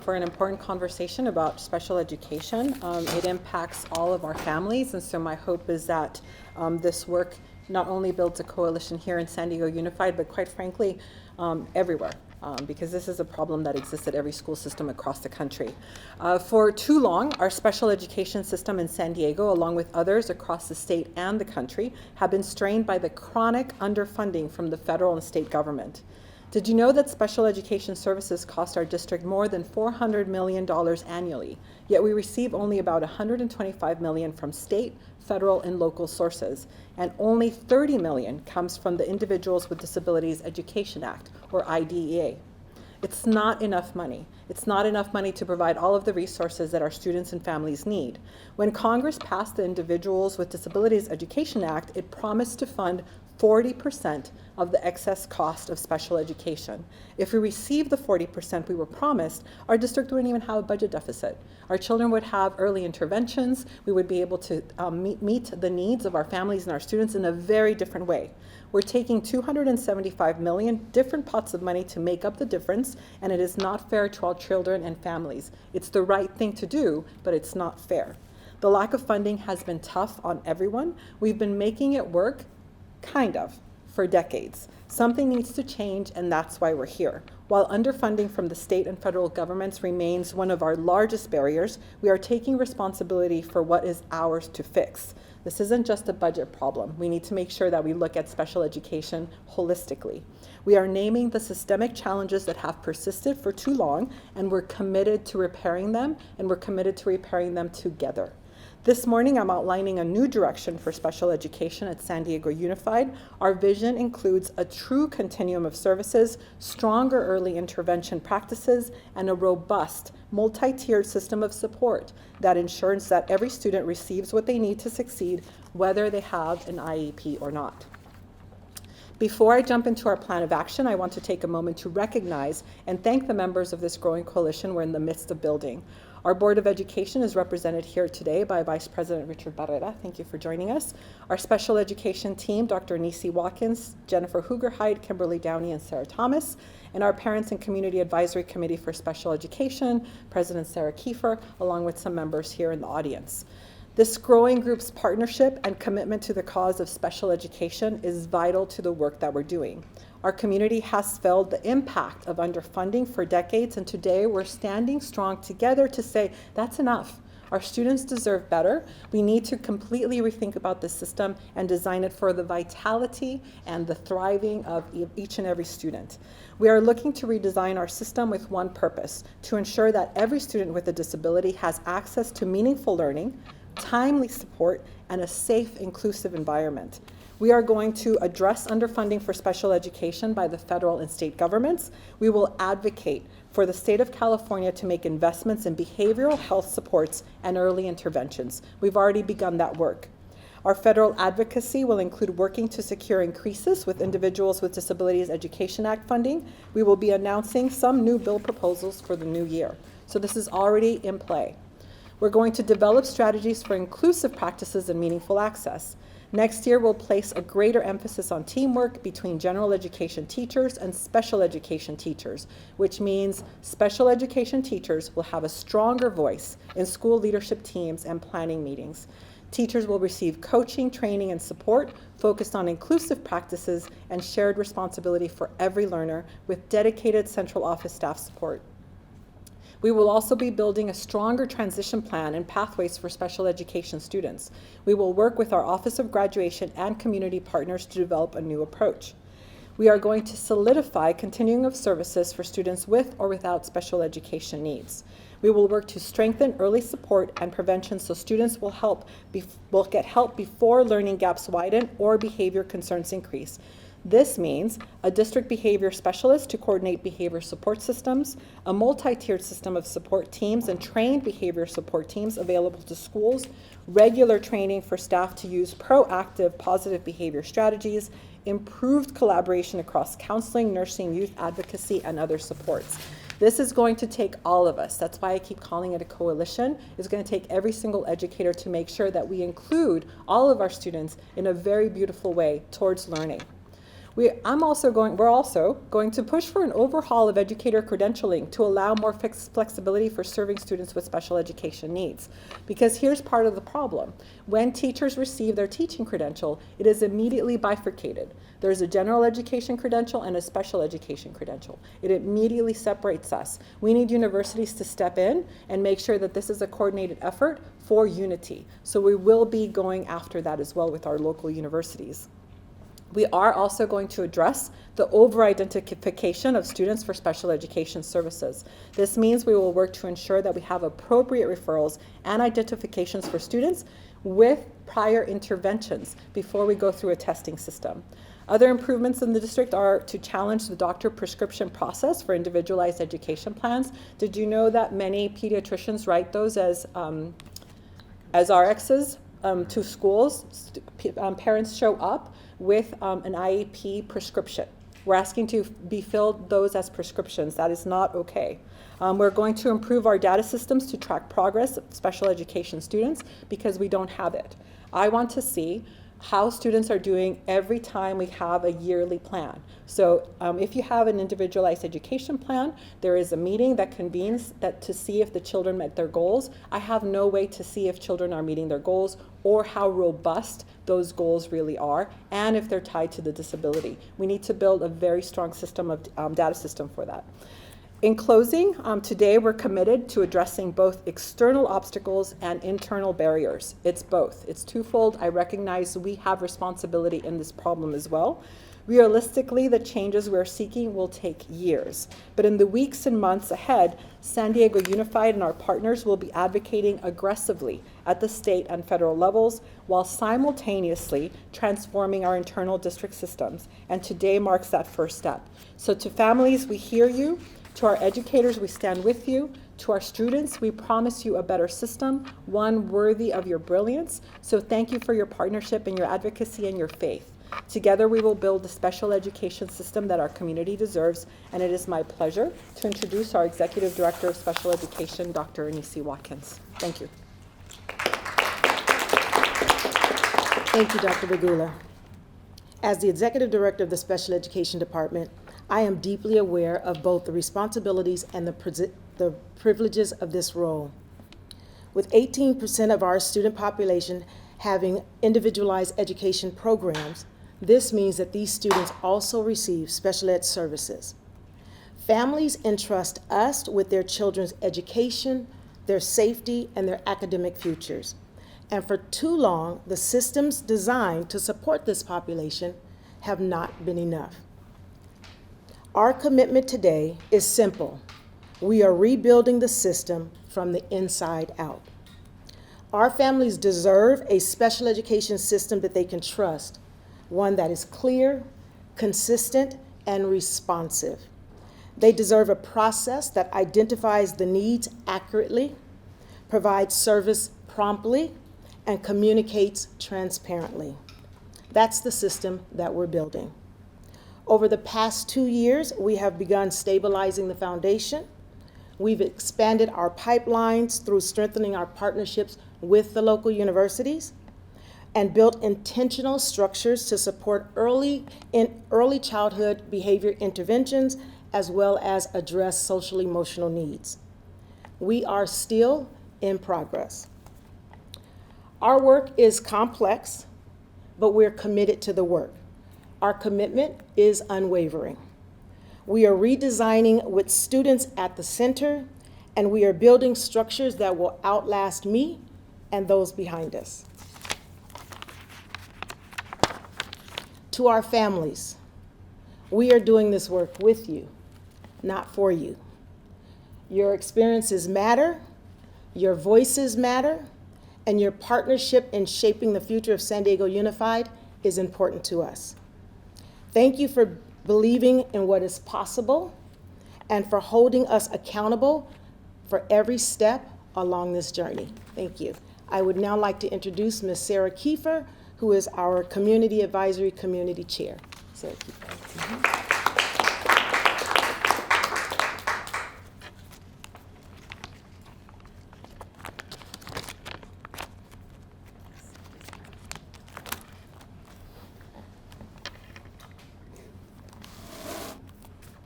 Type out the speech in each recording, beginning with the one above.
For an important conversation about special education. It impacts all of our families, and so my hope is that this work not only builds a coalition here in San Diego Unified, but quite frankly, everywhere. Because this is a problem that exists at every school system across the country. For too long, our special education system in San Diego, along with others across the state and the country, have been strained by the chronic underfunding from the federal and state government. Did you know that special education services cost our district more than $400 million annually, yet we receive only about $125 million from state, federal, and local sources, and only $30 million comes from the Individuals with Disabilities Education Act, or IDEA. It's not enough money. It's not enough money to provide all of the resources that our students and families need. When Congress passed the Individuals with Disabilities Education Act, it promised to fund 40% of the excess cost of special education. If we received the 40% we were promised, our district wouldn't even have a budget deficit. Our children would have early interventions. We would be able to meet the needs of our families and our students in a very different way. We're taking $275 million different pots of money to make up the difference, and it is not fair to our children and families. It's the right thing to do, but it's not fair. The lack of funding has been tough on everyone. We've been making it work, kind of, for decades. Something needs to change, and that's why we're here. While underfunding from the state and federal governments remains one of our largest barriers, we are taking responsibility for what is ours to fix. This isn't just a budget problem. We need to make sure that we look at special education holistically. We are naming the systemic challenges that have persisted for too long, and we're committed to repairing them, and we're committed to repairing them together. This morning, I'm outlining a new direction for special education at San Diego Unified. Our vision includes a true continuum of services, stronger early intervention practices, and a robust, multi-tiered system of support that ensures that every student receives what they need to succeed, whether they have an IEP or not. Before I jump into our plan of action, I want to take a moment to recognize and thank the members of this growing coalition we're in the midst of building. Our Board of Education is represented here today by Vice President Richard Barrera. Thank you for joining us. Our special education team, Dr. Nisi Watkins, Jennifer Hugerheid, Kimberly Downey, and Sarah Thomas, and our Parents and Community Advisory Committee for Special Education, President Sarah Kiefer, along with some members here in the audience. This growing group's partnership and commitment to the cause of special education is vital to the work that we're doing. Our community has felt the impact of underfunding for decades, and today we're standing strong together to say that's enough. Our students deserve better. We need to completely rethink about the system and design it for the vitality and the thriving of each and every student. We are looking to redesign our system with one purpose: to ensure that every student with a disability has access to meaningful learning, timely support, and a safe, inclusive environment. We are going to address underfunding for special education by the federal and state governments. We will advocate for the state of California to make investments in behavioral health supports and early interventions. We've already begun that work. Our federal advocacy will include working to secure increases with Individuals with Disabilities Education Act funding. We will be announcing some new bill proposals for the new year. So this is already in play. We're going to develop strategies for inclusive practices and meaningful access. Next year, we'll place a greater emphasis on teamwork between general education teachers and special education teachers, which means special education teachers will have a stronger voice in school leadership teams and planning meetings. Teachers will receive coaching, training, and support focused on inclusive practices and shared responsibility for every learner with dedicated central office staff support. We will also be building a stronger transition plan and pathways for special education students. We will work with our Office of Graduation and community partners to develop a new approach. We are going to solidify continuum of services for students with or without special education needs. We will work to strengthen early support and prevention so students will get help before learning gaps widen or behavior concerns increase. This means a district behavior specialist to coordinate behavior support systems, a multi-tiered system of support teams and trained behavior support teams available to schools, regular training for staff to use proactive positive behavior strategies, improved collaboration across counseling, nursing, youth advocacy, and other supports. This is going to take all of us. That's why I keep calling it a coalition. It's going to take every single educator to make sure that we include all of our students in a very beautiful way towards learning. We're also going to push for an overhaul of educator credentialing to allow more flexibility for serving students with special education needs. Because here's part of the problem. When teachers receive their teaching credential, it is immediately bifurcated. There's a general education credential and a special education credential. It immediately separates us. We need universities to step in and make sure that this is a coordinated effort for unity. So we will be going after that as well with our local universities. We are also going to address the over-identification of students for special education services. This means we will work to ensure that we have appropriate referrals and identifications for students with prior interventions before we go through a testing system. Other improvements in the district are to challenge the doctor prescription process for individualized education plans. Did you know that many pediatricians write those as RXs to schools? Parents show up with an IEP prescription. We're asking to be filled those as prescriptions. That is not okay. We're going to improve our data systems to track progress of special education students because we don't have it. I want to see how students are doing every time we have a yearly plan. So if you have an individualized education plan, there is a meeting that convenes to see if the children met their goals. I have no way to see if children are meeting their goals or how robust those goals really are and if they're tied to the disability. We need to build a very strong system of data system for that. In closing, today we're committed to addressing both external obstacles and internal barriers. It's both. It's twofold. I recognize we have responsibility in this problem as well. Realistically, the changes we're seeking will take years. But in the weeks and months ahead, San Diego Unified and our partners will be advocating aggressively at the state and federal levels while simultaneously transforming our internal district systems. And today marks that first step. So to families, we hear you. To our educators, we stand with you. To our students, we promise you a better system, one worthy of your brilliance. So thank you for your partnership and your advocacy and your faith. Together, we will build the special education system that our community deserves, and it is my pleasure to introduce our Executive Director of Special Education, Dr. Anisi Watkins. Thank you. Thank you, Dr. Bagula. As the Executive Director of the Special Education Department, I am deeply aware of both the responsibilities and the privileges of this role. With 18% of our student population having individualized education programs, this means that these students also receive special ed services. Families entrust us with their children's education, their safety, and their academic futures. And for too long, the systems designed to support this population have not been enough. Our commitment today is simple. We are rebuilding the system from the inside out. Our families deserve a special education system that they can trust, one that is clear, consistent, and responsive. They deserve a process that identifies the needs accurately, provides service promptly, and communicates transparently. That's the system that we're building. Over the past 2 years, we have begun stabilizing the foundation. We've expanded our pipelines through strengthening our partnerships with the local universities and built intentional structures to support early childhood behavior interventions as well as address social emotional needs. We are still in progress. Our work is complex, but we're committed to the work. Our commitment is unwavering. We are redesigning with students at the center, and we are building structures that will outlast me and those behind us. To our families, we are doing this work with you, not for you. Your experiences matter, your voices matter, and your partnership in shaping the future of San Diego Unified is important to us. Thank you for believing in what is possible and for holding us accountable for every step along this journey. Thank you. I would now like to introduce Ms. Sarah Kiefer, who is our Community Advisory Community Chair. Sarah Kiefer.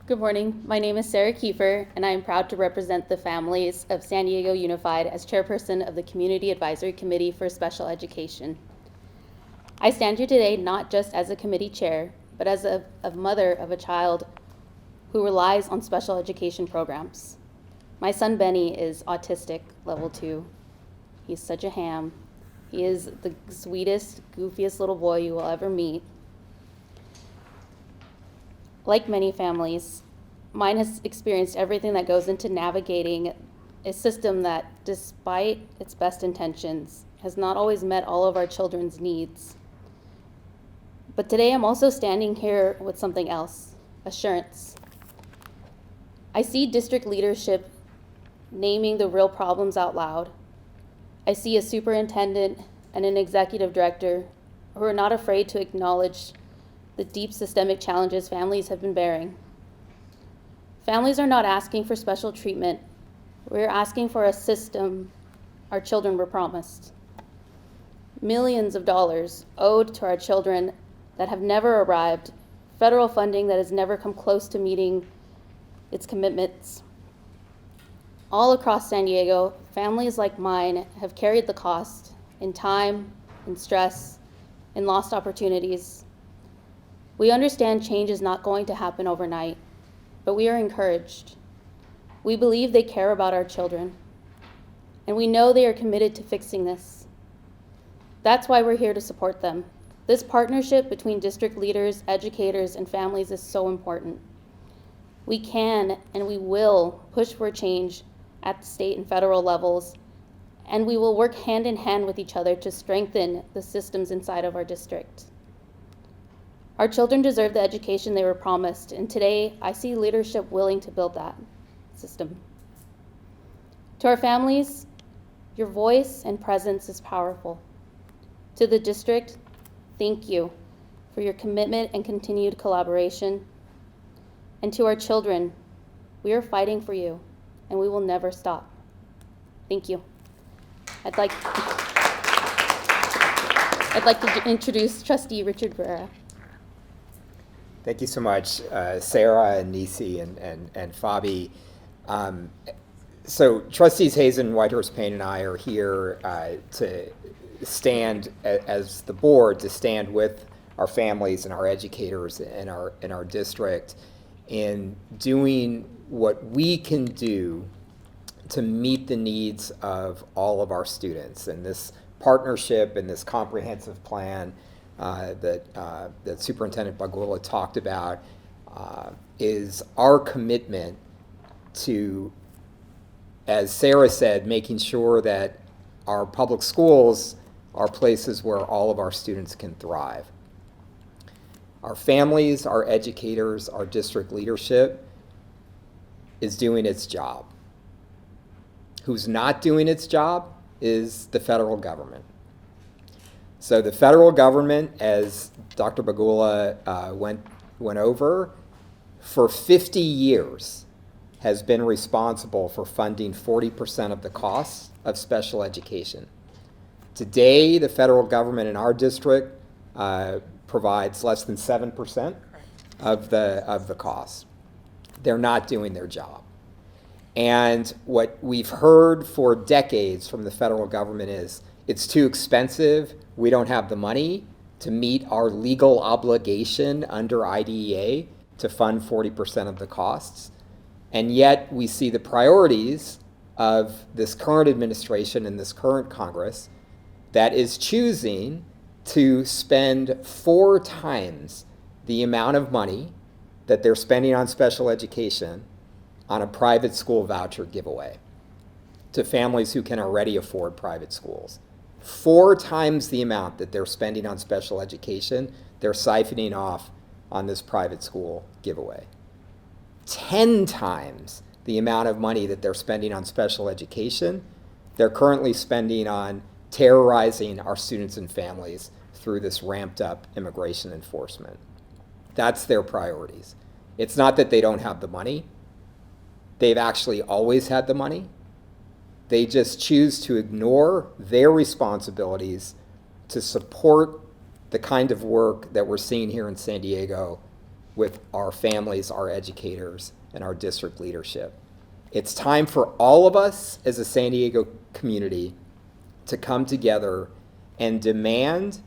Good morning. My name is Sarah Kiefer, and I am proud to represent the families of San Diego Unified as chairperson of the Community Advisory Committee for Special Education. I stand here today not just as a committee chair, but as a mother of a child who relies on special education programs. My son Benny is autistic level 2. He's such a ham. He is the sweetest, goofiest little boy you will ever meet. Like many families, mine has experienced everything that goes into navigating a system that, despite its best intentions, has not always met all of our children's needs. But today I'm also standing here with something else, assurance. I see district leadership naming the real problems out loud. I see a superintendent and an executive director who are not afraid to acknowledge the deep systemic challenges families have been bearing. Families are not asking for special treatment. We're asking for a system our children were promised. Millions of dollars owed to our children that have never arrived, federal funding that has never come close to meeting its commitments. All across San Diego, families like mine have carried the cost in time, in stress, in lost opportunities. We understand change is not going to happen overnight, but we are encouraged. We believe they care about our children, and we know they are committed to fixing this. That's why we're here to support them. This partnership between district leaders, educators, and families is so important. We can and we will push for change at the state and federal levels, and we will work hand in hand with each other to strengthen the systems inside of our district. Our children deserve the education they were promised, and today I see leadership willing to build that system. To our families, your voice and presence is powerful. To the district, thank you for your commitment and continued collaboration. And to our children, we are fighting for you, and we will never stop. Thank you. I'd like to introduce Trustee Richard Barrera. Thank you so much, Sarah and Nisi and Fabi. So Trustees Hazen, Whitehurst Payne, and I are here to stand as the board to stand with our families and our educators in our district in doing what we can do to meet the needs of all of our students. And this partnership and this comprehensive plan that Superintendent Bagula talked about is our commitment to, as Sarah said, making sure that our public schools are places where all of our students can thrive. Our families, our educators, our district leadership is doing its job. Who's not doing its job is the federal government. So the federal government, as Dr. Bagula went over, for 50 years has been responsible for funding 40% of the costs of special education. Today, the federal government in our district provides less than 7% of the cost. They're not doing their job. And what we've heard for decades from the federal government is, it's too expensive, we don't have the money to meet our legal obligation under IDEA to fund 40% of the costs. And yet we see the priorities of this current administration and this current Congress that is choosing to spend 4 times the amount of money that they're spending on special education on a private school voucher giveaway to families who can already afford private schools. 4 times the amount that they're spending on special education, they're siphoning off on this private school giveaway. 10 times the amount of money that they're spending on special education, they're currently spending on terrorizing our students and families through this ramped up immigration enforcement. That's their priorities. It's not that they don't have the money. They've actually always had the money. They just choose to ignore their responsibilities to support the kind of work that we're seeing here in San Diego with our families, our educators, and our district leadership. It's time for all of us as a San Diego community to come together and demand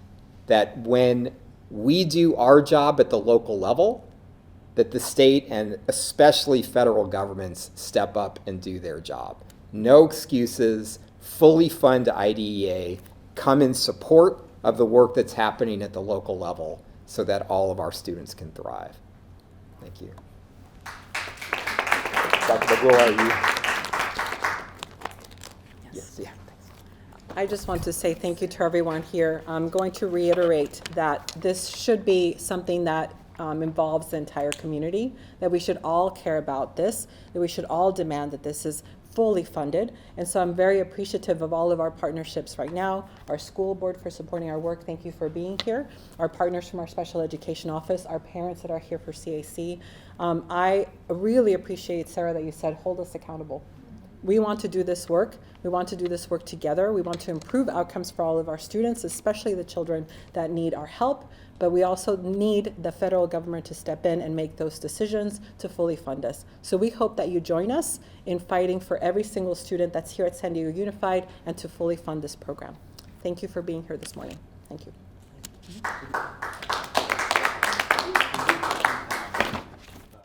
that when we do our job at the local level, that the state and especially federal governments step up and do their job. No excuses, fully fund IDEA, come in support of the work that's happening at the local level so that all of our students can thrive. Thank you. Dr. Bagula, are you? Yes, yeah. I just want to say thank you to everyone here. I'm going to reiterate that this should be something that involves the entire community, that we should all care about this, that we should all demand that this is fully funded. And so I'm very appreciative of all of our partnerships right now, our school board for supporting our work. Thank you for being here. Our partners from our special education office, our parents that are here for CAC. I really appreciate, Sarah, that you said, hold us accountable. We want to do this work. We want to do this work together. We want to improve outcomes for all of our students, especially the children that need our help. But we also need the federal government to step in and make those decisions to fully fund us. So we hope that you join us in fighting for every single student that's here at San Diego Unified and to fully fund this program. Thank you for being here this morning. Thank you.